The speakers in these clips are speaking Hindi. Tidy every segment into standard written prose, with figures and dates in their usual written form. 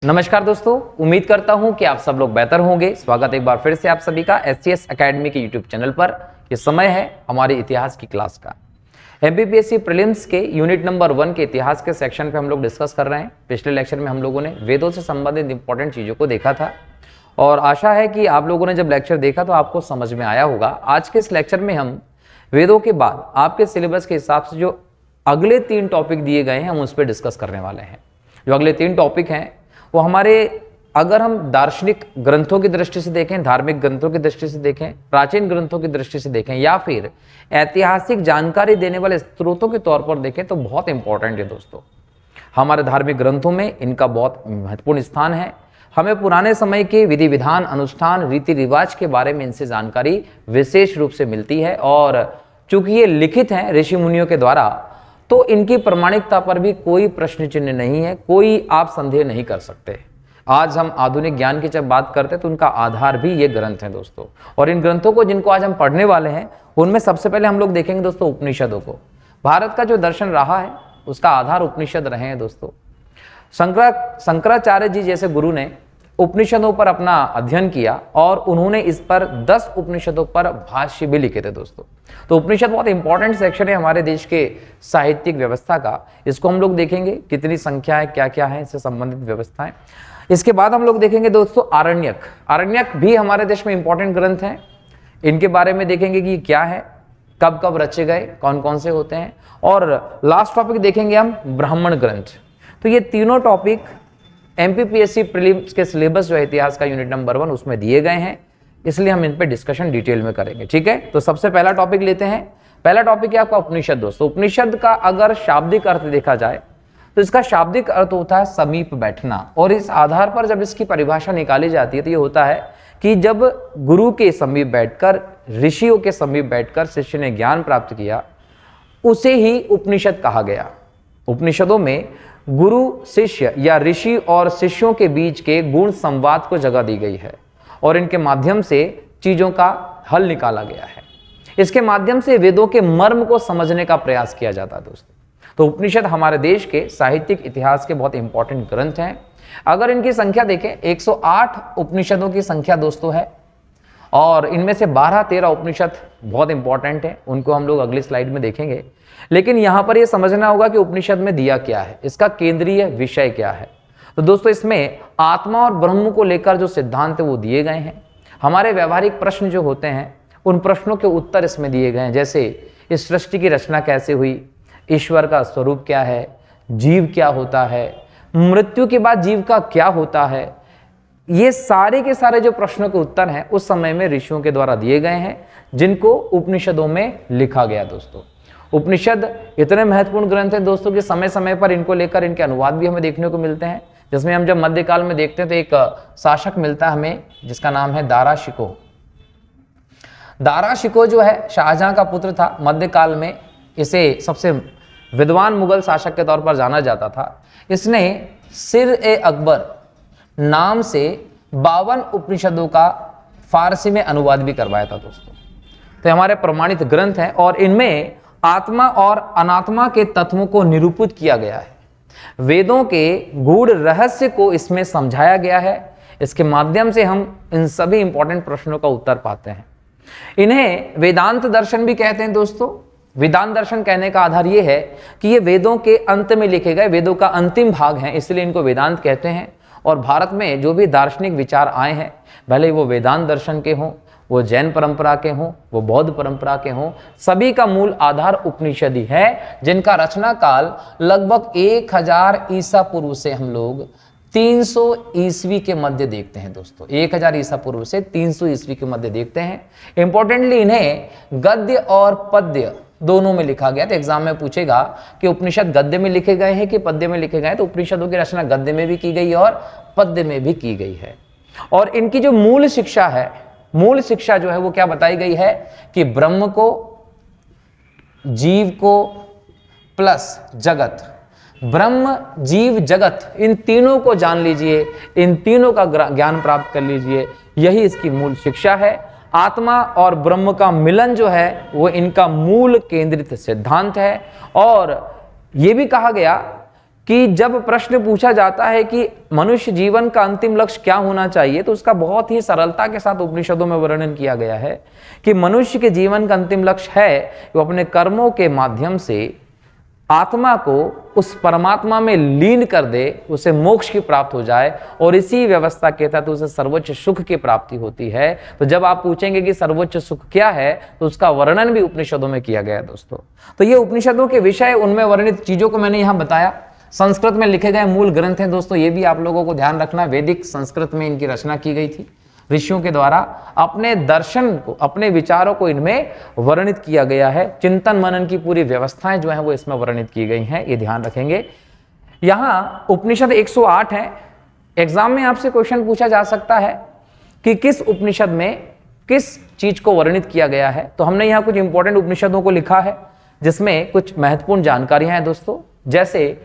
नमस्कार दोस्तों, उम्मीद करता हूं कि आप सब लोग बेहतर होंगे। स्वागत एक बार फिर से आप सभी का SCS एकेडमी के यूट्यूब चैनल पर। ये समय है हमारे इतिहास की क्लास का। MPPSC प्रीलिम्स के यूनिट नंबर 1 के इतिहास के सेक्शन पे हम लोग डिस्कस कर रहे हैं। पिछले लेक्चर में हम लोगों ने वेदों से संबंधित इंपॉर्टेंट चीज़ों को देखा था और आशा है कि आप लोगों ने जब लेक्चर देखा तो आपको समझ में आया होगा। आज के इस लेक्चर में हम वेदों के बाद आपके सिलेबस के हिसाब से जो अगले 3 टॉपिक दिए गए हैं हम उस पर डिस्कस करने वाले हैं। जो अगले 3 टॉपिक हैं वो हमारे, अगर हम दार्शनिक ग्रंथों की दृष्टि से देखें, धार्मिक ग्रंथों की दृष्टि से देखें, प्राचीन ग्रंथों की दृष्टि से देखें या फिर ऐतिहासिक जानकारी देने वाले स्रोतों के तौर पर देखें तो बहुत इंपॉर्टेंट है दोस्तों। हमारे धार्मिक ग्रंथों में इनका बहुत महत्वपूर्ण स्थान है। हमें पुराने समय के विधि विधान, अनुष्ठान, रीति रिवाज के बारे में इनसे जानकारी विशेष रूप से मिलती है और चूंकि ये लिखित हैं ऋषि मुनियों के द्वारा तो इनकी प्रमाणिकता पर भी कोई प्रश्न चिन्ह नहीं है, कोई आप संदेह नहीं कर सकते। आज हम आधुनिक ज्ञान की जब बात करते हैं तो उनका आधार भी ये ग्रंथ हैं दोस्तों। और इन ग्रंथों को जिनको आज हम पढ़ने वाले हैं उनमें सबसे पहले हम लोग देखेंगे दोस्तों उपनिषदों को। भारत का जो दर्शन रहा है उसका आधार उपनिषद रहे हैं दोस्तों। शंकराचार्य जी जैसे गुरु ने उपनिषदों पर अपना अध्ययन किया और उन्होंने इस पर 10 उपनिषदों पर भाष्य भी लिखे थे दोस्तों। तो उपनिषद बहुत इंपॉर्टेंट सेक्शन है हमारे देश के साहित्यिक व्यवस्था का। इसको हम लोग देखेंगे कितनी संख्या है, क्या क्या है इससे संबंधित व्यवस्थाएं। इसके बाद हम लोग देखेंगे दोस्तों आरण्यक। आरण्यक भी हमारे देश में इंपॉर्टेंट ग्रंथ हैं। इनके बारे में देखेंगे कि क्या है, कब कब रचे गए, कौन कौन से होते हैं। और लास्ट टॉपिक देखेंगे हम ब्राह्मण ग्रंथ। तो ये तीनों टॉपिक MPPSC प्रीलिम्स के सिलेबस जो है इतिहास का यूनिट नंबर 1 उसमें दिए गए हैं, इसलिए हम इन पे डिस्कशन डिटेल में करेंगे। ठीक है, तो सबसे पहला टॉपिक लेते हैं। पहला टॉपिक है आपका उपनिषद दोस्तों। उपनिषद का अगर शाब्दिक अर्थ देखा जाए तो इसका शाब्दिक अर्थ होता है समीप बैठना। और इस आधार पर जब इसकी परिभाषा निकाली जाती है तो ये होता है कि जब गुरु के समीप बैठकर, ऋषियों के समीप बैठकर शिष्य ने ज्ञान प्राप्त किया उसे ही उपनिषद कहा गया। उपनिषदों में गुरु शिष्य या ऋषि और शिष्यों के बीच के गुण संवाद को जगह दी गई है और इनके माध्यम से चीजों का हल निकाला गया है। इसके माध्यम से वेदों के मर्म को समझने का प्रयास किया जाता है दोस्तों। तो उपनिषद हमारे देश के साहित्यिक इतिहास के बहुत इंपॉर्टेंट ग्रंथ हैं। अगर इनकी संख्या देखें 108 उपनिषदों की संख्या दोस्तों है और इनमें से 12-13 उपनिषद बहुत इंपॉर्टेंट है, उनको हम लोग अगली स्लाइड में देखेंगे। लेकिन यहां पर यह समझना होगा कि उपनिषद में दिया क्या है, इसका केंद्रीय विषय क्या है। तो दोस्तों इसमें आत्मा और ब्रह्म को लेकर जो सिद्धांत वो दिए गए हैं। हमारे व्यवहारिक प्रश्न जो होते हैं उन प्रश्नों के उत्तर इसमें दिए गए हैं, जैसे इस सृष्टि की रचना कैसे हुई, ईश्वर का स्वरूप क्या है, जीव क्या होता है, मृत्यु के बाद जीव का क्या होता है। ये सारे के सारे जो प्रश्नों के उत्तर हैं उस समय में ऋषियों के द्वारा दिए गए हैं, जिनको उपनिषदों में लिखा गया दोस्तों। उपनिषद इतने महत्वपूर्ण ग्रंथ हैं दोस्तों कि समय समय पर इनको लेकर इनके अनुवाद भी हमें देखने को मिलते हैं। जिसमें हम जब मध्यकाल में देखते हैं तो एक शासक मिलता है हमें जिसका नाम है दारा शिकोह। दारा शिकोह जो है शाहजहां का पुत्र था। मध्यकाल में इसे सबसे विद्वान मुगल शासक के तौर पर जाना जाता था। इसने सिर-ए-अकबर नाम से 52 उपनिषदों का फारसी में अनुवाद भी करवाया था दोस्तों। तो हमारे प्रमाणित ग्रंथ हैं और इनमें आत्मा और अनात्मा के तत्वों को निरूपित किया गया है। वेदों के गूढ़ रहस्य को इसमें समझाया गया है। इसके माध्यम से हम इन सभी इंपॉर्टेंट प्रश्नों का उत्तर पाते हैं। इन्हें वेदांत दर्शन भी कहते हैं दोस्तों। वेदांत दर्शन कहने का आधार यह है कि ये वेदों के अंत में लिखे गए, वेदों का अंतिम भाग है, इसलिए इनको वेदांत कहते हैं। और भारत में जो भी दार्शनिक विचार आए हैं, भले वो वेदांत दर्शन के हों, वो जैन परंपरा के हों, वो बौद्ध परंपरा के हों, सभी का मूल आधार उपनिषद ही है, जिनका रचना काल लगभग 1000 ईसा पूर्व से हम लोग 300 ईस्वी के मध्य देखते हैं दोस्तों। 1000 ईसा पूर्व से 300 ईस्वी के मध्य देखते हैं। इंपॉर्टेंटली इन्हें गद्य और पद्य दोनों में लिखा गया। तो एग्जाम में पूछेगा कि उपनिषद गद्य में लिखे गए हैं कि पद्य में लिखे गए, तो उपनिषदों की रचना गद्य में भी की गई है और पद्य में भी की गई है। और इनकी जो मूल शिक्षा है, मूल शिक्षा जो है वो क्या बताई गई है कि ब्रह्म को, जीव को प्लस जगत, ब्रह्म जीव जगत, इन तीनों को जान लीजिए, इन तीनों का ज्ञान प्राप्त कर लीजिए, यही इसकी मूल शिक्षा है। आत्मा और ब्रह्म का मिलन जो है वो इनका मूल केंद्रित सिद्धांत है। और यह भी कहा गया कि जब प्रश्न पूछा जाता है कि मनुष्य जीवन का अंतिम लक्ष्य क्या होना चाहिए, तो उसका बहुत ही सरलता के साथ उपनिषदों में वर्णन किया गया है कि मनुष्य के जीवन का अंतिम लक्ष्य है कि वो अपने कर्मों के माध्यम से आत्मा को उस परमात्मा में लीन कर दे, उसे मोक्ष की प्राप्त हो जाए, और इसी व्यवस्था के तहत उसे सर्वोच्च सुख की प्राप्ति होती है। तो जब आप पूछेंगे कि सर्वोच्च सुख क्या है, तो उसका वर्णन भी उपनिषदों में किया गया है दोस्तों। तो ये उपनिषदों के विषय, उनमें वर्णित चीजों को मैंने यहां बताया। संस्कृत में लिखे गए मूल ग्रंथ हैं दोस्तों, ये भी आप लोगों को ध्यान रखना, वैदिक संस्कृत में इनकी रचना की गई थी ऋषियों के द्वारा। अपने दर्शन को, अपने विचारों को इनमें वर्णित किया गया है। चिंतन मनन की पूरी व्यवस्थाएं जो हैं वो इसमें वर्णित की गई हैं, ये ध्यान रखेंगे। यहां उपनिषद 108 है। एग्जाम में आपसे क्वेश्चन पूछा जा सकता है कि किस उपनिषद में किस चीज को वर्णित किया गया है। तो हमने यहां कुछ इंपॉर्टेंट उपनिषदों को लिखा है जिसमें कुछ महत्वपूर्ण जानकारियां हैं दोस्तों। जैसे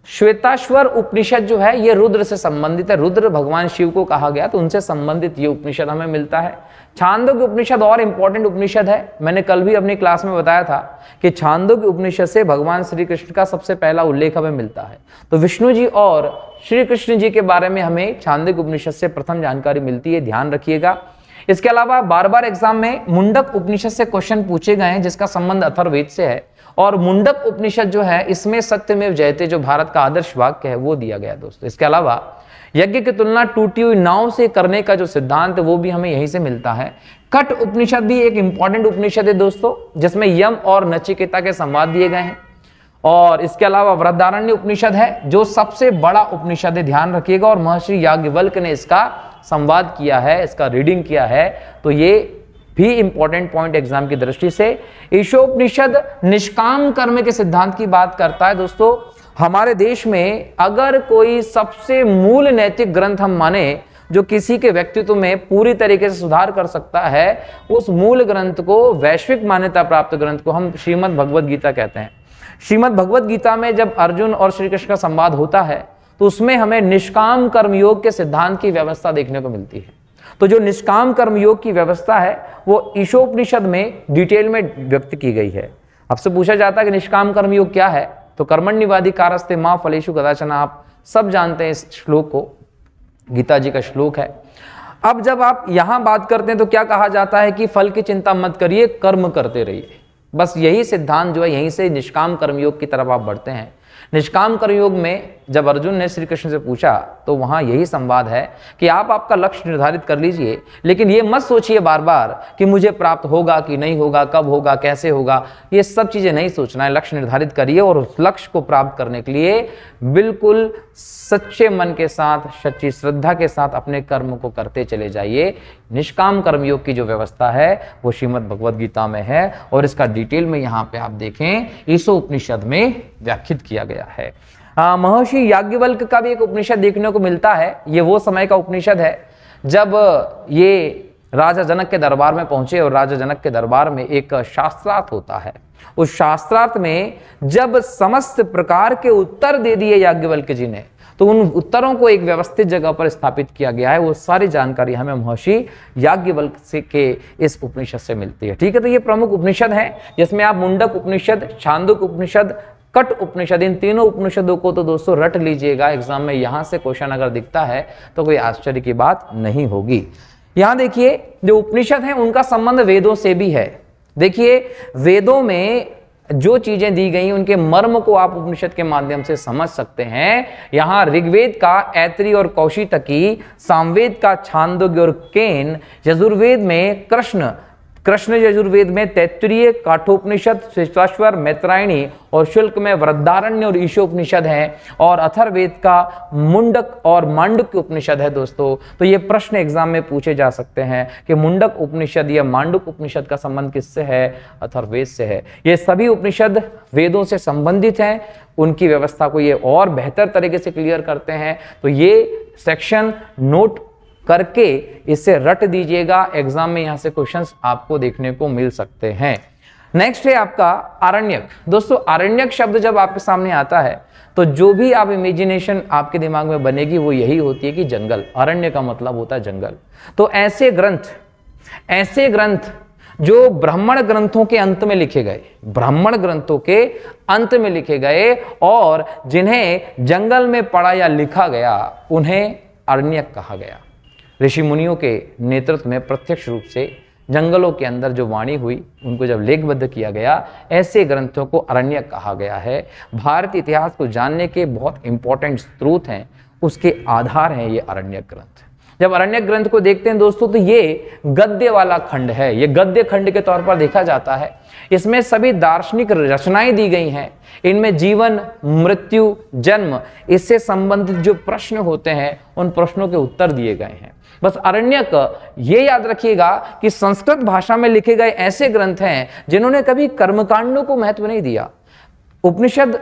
श्वेताश्वर उपनिषद जो है ये रुद्र से संबंधित है, रुद्र भगवान शिव को कहा गया, तो उनसे संबंधित ये उपनिषद हमें मिलता है। छांदोग्य उपनिषद और इंपॉर्टेंट उपनिषद है। मैंने कल भी अपनी क्लास में बताया था कि छांदोग्य उपनिषद से भगवान श्री कृष्ण का सबसे पहला उल्लेख हमें मिलता है। तो विष्णु जी और श्री कृष्ण जी के बारे में हमें छांदोग्य उपनिषद से प्रथम जानकारी मिलती है, ध्यान रखिएगा। इसके अलावा बार बार एग्जाम में मुंडक उपनिषद से क्वेश्चन पूछे गए हैं जिसका संबंध अथर्ववेद से है, और मुंडक उपनिषद जो है इसमें सत्यमेव जयते जो भारत का आदर्श वाक्य है वो दिया गया दोस्तों। इसके अलावा यज्ञ की तुलना टूटी हुई नाव से करने का जो सिद्धांत है वो भी हमें यहीं से मिलता है। कट उपनिषद भी एक इंपॉर्टेंट उपनिषद है दोस्तों, जिसमें यम और नचिकेता के संवाद दिए गए हैं। और इसके अलावा वृहदारण्य उपनिषद है जो सबसे बड़ा उपनिषद है, ध्यान रखिएगा, और महर्षि याज्ञवल्क्य ने इसका संवाद किया है, इसका रीडिंग किया है। तो ये भी इंपॉर्टेंट पॉइंट एग्जाम की दृष्टि से। ईशोपनिषद निष्काम कर्म के सिद्धांत की बात करता है दोस्तों। हमारे देश में अगर कोई सबसे मूल नैतिक ग्रंथ हम माने जो किसी के व्यक्तित्व में पूरी तरीके से सुधार कर सकता है, उस मूल ग्रंथ को, वैश्विक मान्यता प्राप्त ग्रंथ को हम श्रीमद् भगवद गीता कहते हैं। श्रीमद् भगवद गीता में जब अर्जुन और श्री कृष्ण का संवाद होता है तो उसमें हमें निष्काम कर्मयोग के सिद्धांत की व्यवस्था देखने को मिलती है। तो जो निष्काम कर्मयोग की व्यवस्था है वो ईशोपनिषद में डिटेल में व्यक्त की गई है। आपसे पूछा जाता है कि निष्काम कर्मयोग क्या है, तो कर्मण्येवाधिकारस्ते मा फलेषु कदाचन, आप सब जानते हैं इस श्लोक को, गीता जी का श्लोक है। अब जब आप यहां बात करते हैं तो क्या कहा जाता है कि फल की चिंता मत करिए, कर्म करते रहिए। बस यही सिद्धांत जो है, यहीं से निष्काम कर्मयोग की तरफ आप बढ़ते हैं। निष्काम कर्मयोग में जब अर्जुन ने श्री कृष्ण से पूछा तो वहां यही संवाद है कि आप आपका लक्ष्य निर्धारित कर लीजिए, लेकिन ये मत सोचिए बार बार कि मुझे प्राप्त होगा कि नहीं होगा, कब होगा, कैसे होगा, ये सब चीजें नहीं सोचना है। लक्ष्य निर्धारित करिए और उस लक्ष्य को प्राप्त करने के लिए बिल्कुल सच्चे मन के साथ, सच्ची श्रद्धा के साथ अपने कर्म को करते चले जाइए। निष्काम कर्मयोग की जो व्यवस्था है वो श्रीमद् भगवद गीता में है, और इसका डिटेल में यहाँ पे आप देखें ईशोपनिषद में व्याख्यात किया गया है। महर्षि याज्ञवल्क्य का भी एक उपनिषद देखने को मिलता है। ये वो समय का उपनिषद है जब ये राजा जनक के दरबार में पहुंचे, और राजा जनक के दरबार में एक शास्त्रार्थ होता है। उस शास्त्रार्थ में जब समस्त प्रकार के उत्तर दे दिए याज्ञवल्क्य जी ने, तो उन उत्तरों को एक व्यवस्थित जगह पर स्थापित किया गया है। वो सारी जानकारी हमें महर्षि याज्ञवल्क्य के इस उपनिषद से मिलती है। ठीक है, तो ये प्रमुख उपनिषद है जिसमें आप मुंडक उपनिषद, छांदोग्य उपनिषद, कट उपनिषद, इन तीनों उपनिषदों को तो दोस्तों रट लीजिएगा। एग्जाम में यहां से क्वेश्चन अगर दिखता है तो कोई आश्चर्य की बात नहीं होगी। यहां देखिए जो उपनिषद हैं उनका संबंध वेदों से भी है। देखिए वेदों में जो चीजें दी गई उनके मर्म को आप उपनिषद के माध्यम से समझ सकते हैं। यहां ऋग्वेद का ऐत्री और कौशितकी, सामवेद का छांदोग्य और केन, यजुर्वेद में कृष्ण यजुर्वेद में तैत्तिरीय, काठोपनिषद, श्वेताश्वर, मैत्रायणी, और शुल्क में वृहदारण्य और ईशोपनिषद है, और अथर्ववेद का मुंडक और मांडुक्य उपनिषद है दोस्तों। तो ये प्रश्न एग्जाम में पूछे जा सकते हैं कि मुंडक उपनिषद या मांडुक उपनिषद का संबंध किससे है? अथर्ववेद से है। ये सभी उपनिषद वेदों से संबंधित हैं, उनकी व्यवस्था को ये और बेहतर तरीके से क्लियर करते हैं। तो ये सेक्शन नोट करके इसे रट दीजिएगा, एग्जाम में यहां से क्वेश्चंस आपको देखने को मिल सकते हैं। नेक्स्ट है आपका आरण्यक। दोस्तों आरण्यक शब्द जब आपके सामने आता है तो जो भी आप इमेजिनेशन आपके दिमाग में बनेगी वो यही होती है कि जंगल। अरण्य का मतलब होता है जंगल। तो ऐसे ग्रंथ जो ब्राह्मण ग्रंथों के अंत में लिखे गए, ब्राह्मण ग्रंथों के अंत में लिखे गए और जिन्हें जंगल में पढ़ा या लिखा गया उन्हें अरण्यक कहा गया। ऋषि मुनियों के नेतृत्व में प्रत्यक्ष रूप से जंगलों के अंदर जो वाणी हुई उनको जब लेखबद्ध किया गया, ऐसे ग्रंथों को अरण्यक कहा गया है। भारतीय इतिहास को जानने के बहुत इंपॉर्टेंट स्रोत हैं, उसके आधार हैं ये अरण्यक ग्रंथ। जब अरण्यक ग्रंथ को देखते हैं दोस्तों तो ये गद्य वाला खंड है, ये गद्य खंड के तौर पर देखा जाता है। इसमें सभी दार्शनिक रचनाएं दी गई हैं, इनमें जीवन, मृत्यु, जन्म, इससे संबंधित जो प्रश्न होते हैं उन प्रश्नों के उत्तर दिए गए हैं। बस अरण्यक ये याद रखिएगा कि संस्कृत भाषा में लिखे गए ऐसे ग्रंथ हैं जिन्होंने कभी कर्मकांडों को महत्व नहीं दिया। उपनिषद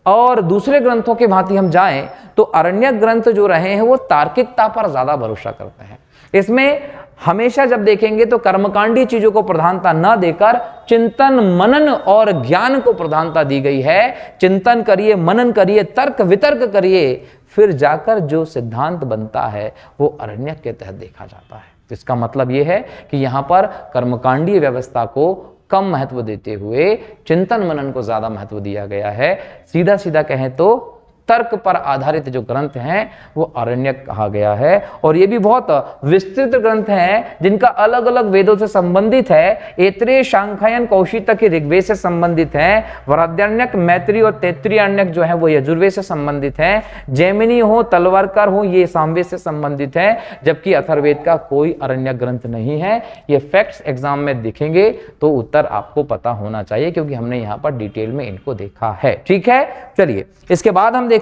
और दूसरे ग्रंथों के भांति हम जाएं तो अरण्यक ग्रंथ जो रहे हैं वो तार्किकता पर ज्यादा भरोसा करते हैं। इसमें हमेशा जब देखेंगे तो कर्मकांडी चीजों को प्रधानता न देकर चिंतन, मनन और ज्ञान को प्रधानता दी गई है। चिंतन करिए, मनन करिए, तर्क वितर्क करिए, फिर जाकर जो सिद्धांत बनता है वो अरण्यक के तहत देखा जाता है। इसका मतलब यह है कि यहां पर कर्मकांडीय व्यवस्था को कम महत्व देते हुए चिंतन मनन को ज्यादा महत्व दिया गया है। सीधा सीधा कहें तो तर्क पर आधारित जो ग्रंथ हैं वो अरण्यक कहा गया है। और ये भी बहुत विस्तृत ग्रंथ हैं जिनका अलग अलग वेदों से संबंधित है। ऐत्रेय, शांखायन, कौशितक ऋग्वेद से संबंधित हैं। वराद्यरण्यक, मैत्री और तैत्तिरीय अरण्यक जो है वो यजुर्वेद से संबंधित हैं। जैमिनी हो, तलवारकर हो, ये सामवेद से संबंधित है, जबकि अथर्ववेद का कोई अरण्यक ग्रंथ नहीं है। ये फैक्ट्स एग्जाम में दिखेंगे तो उत्तर आपको पता होना चाहिए, क्योंकि हमने यहाँ पर डिटेल में इनको देखा है। ठीक है, चलिए इसके बाद हम देखें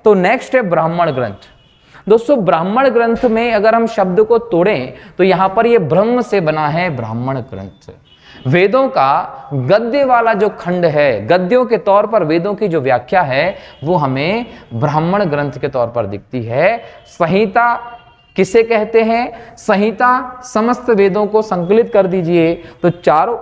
तो नेक्स्ट है ब्राह्मण ग्रंथ। दोस्तों ब्राह्मण ग्रंथ में अगर हम शब्द को तोड़ें तो यहां पर ये ब्रह्म से बना है ब्राह्मण ग्रंथ। वेदों का गद्य वाला जो खंड है, गद्यों के तौर पर वेदों की जो व्याख्या है वो हमें ब्राह्मण ग्रंथ के तौर पर दिखती है। संहिता किसे कहते हैं? संहिता समस्त वेदों को संकलित कर दीजिए तो चारों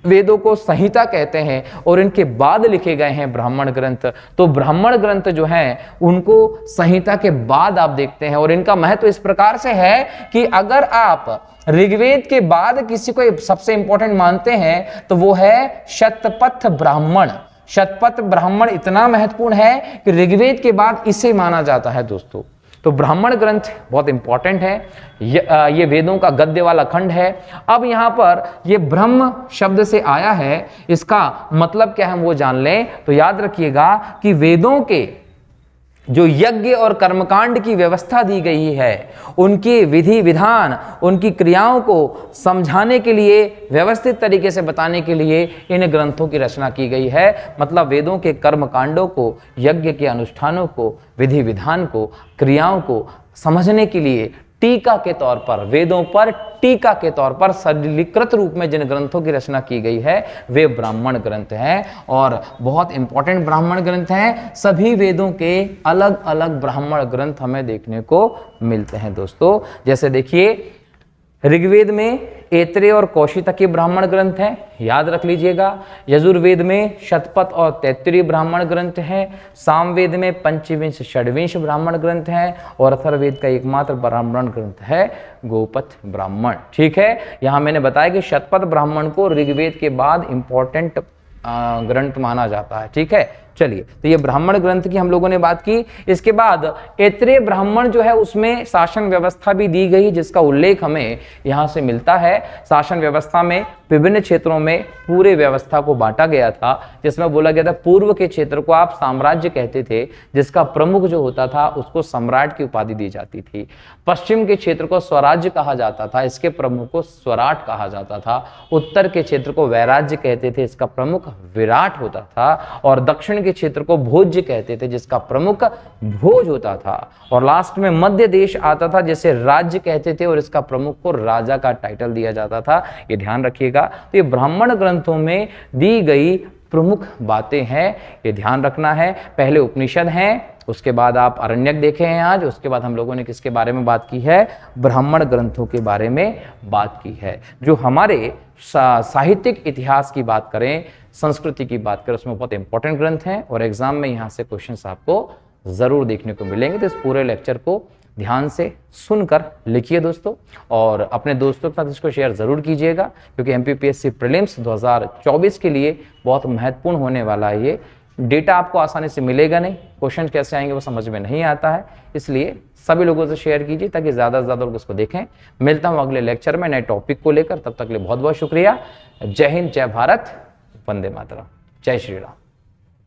वेदों को संहिता कहते हैं और इनके बाद लिखे गए हैं ब्राह्मण ग्रंथ। तो ब्राह्मण ग्रंथ जो हैं उनको संहिता के बाद आप देखते हैं और इनका महत्व इस प्रकार से है कि अगर आप ऋग्वेद के बाद किसी को सबसे इंपॉर्टेंट मानते हैं तो वो है शतपथ ब्राह्मण। शतपथ ब्राह्मण इतना महत्वपूर्ण है कि ऋग्वेद के बाद इसे माना जाता है दोस्तों। तो ब्राह्मण ग्रंथ बहुत इंपॉर्टेंट है, ये वेदों का गद्य वाला खंड है। अब यहां पर ये ब्रह्म शब्द से आया है, इसका मतलब क्या है हम वो जान लें। तो याद रखिएगा कि वेदों के जो यज्ञ और कर्मकांड की व्यवस्था दी गई है, उनकी विधि विधान, उनकी क्रियाओं को समझाने के लिए, व्यवस्थित तरीके से बताने के लिए इन ग्रंथों की रचना की गई है। मतलब वेदों के कर्मकांडों को, यज्ञ के अनुष्ठानों को, विधि विधान को, क्रियाओं को समझने के लिए टीका के तौर पर, वेदों पर टीका के तौर पर सरलीकृत रूप में जिन ग्रंथों की रचना की गई है वे ब्राह्मण ग्रंथ हैं और बहुत इंपॉर्टेंट ब्राह्मण ग्रंथ हैं। सभी वेदों के अलग अलग ब्राह्मण ग्रंथ हमें देखने को मिलते हैं दोस्तों। जैसे देखिए ऋग्वेद में ऐत्रेय और कौशितकी ब्राह्मण ग्रंथ हैं, याद रख लीजिएगा। यजुर्वेद में शतपथ और तैत्तिरीय ब्राह्मण ग्रंथ हैं। सामवेद में पंचविंश षड्विंश ब्राह्मण ग्रंथ हैं और अथर्ववेद का एकमात्र ब्राह्मण ग्रंथ है गोपथ ब्राह्मण। ठीक है, यहां मैंने बताया कि शतपथ ब्राह्मण को ऋग्वेद के बाद इंपॉर्टेंट ग्रंथ माना जाता है। ठीक है, चलिए तो ये ब्राह्मण ग्रंथ की हम लोगों ने बात की। इसके बाद ऐत्रेय ब्राह्मण जो है उसमें शासन व्यवस्था भी दी गई, जिसका उल्लेख हमें यहां से मिलता है। शासन व्यवस्था में विभिन्न क्षेत्रों में पूरे व्यवस्था को बांटा गया था, जिसमें बोला गया था पूर्व के क्षेत्र को आप साम्राज्य कहते थे, जिसका प्रमुख जो होता था उसको सम्राट की उपाधि दी जाती थी। पश्चिम के क्षेत्र को स्वराज्य कहा जाता था, इसके प्रमुख को स्वराट कहा जाता था। उत्तर के क्षेत्र को वैराज्य कहते थे, इसका प्रमुख विराट होता था। और दक्षिण के क्षेत्र को भोज्य कहते थे, जिसका प्रमुख भोज होता था। और लास्ट में मध्य देश आता था, जिसे राज्य कहते थे और इसका प्रमुख को राजा का टाइटल दिया जाता था। ये ध्यान रखिएगा। तो ये ब्राह्मण ग्रंथों में दी गई प्रमुख बातें हैं, ये ध्यान रखना है। पहले उपनिषद हैं, उसके बाद आप अरण्यक देखे हैं आज, उसके बाद हम लोगों ने किसके बारे में बात की है? ब्राह्मण ग्रंथों के बारे में बात की है। जो हमारे साहित्यिक इतिहास की बात करें, संस्कृति की बात करें, उसमें बहुत इंपॉर्टेंट ग्रंथ हैं और एग्जाम में यहाँ से क्वेश्चंस आपको जरूर देखने को मिलेंगे। तो इस पूरे लेक्चर को ध्यान से सुनकर लिखिए दोस्तों, और अपने दोस्तों के साथ इसको शेयर ज़रूर कीजिएगा, क्योंकि एमपीपीएससी प्रीलिम्स 2024 के लिए बहुत महत्वपूर्ण होने वाला है। ये डेटा आपको आसानी से मिलेगा नहीं, क्वेश्चन कैसे आएंगे वो समझ में नहीं आता है, इसलिए सभी लोगों से शेयर कीजिए ताकि ज़्यादा से ज़्यादा लोग इसको देखें। मिलता हूँ अगले लेक्चर में नए टॉपिक को लेकर, तब तक के लिए बहुत बहुत शुक्रिया। जय हिंद, जय भारत, वंदे मातरम, जय श्री राम।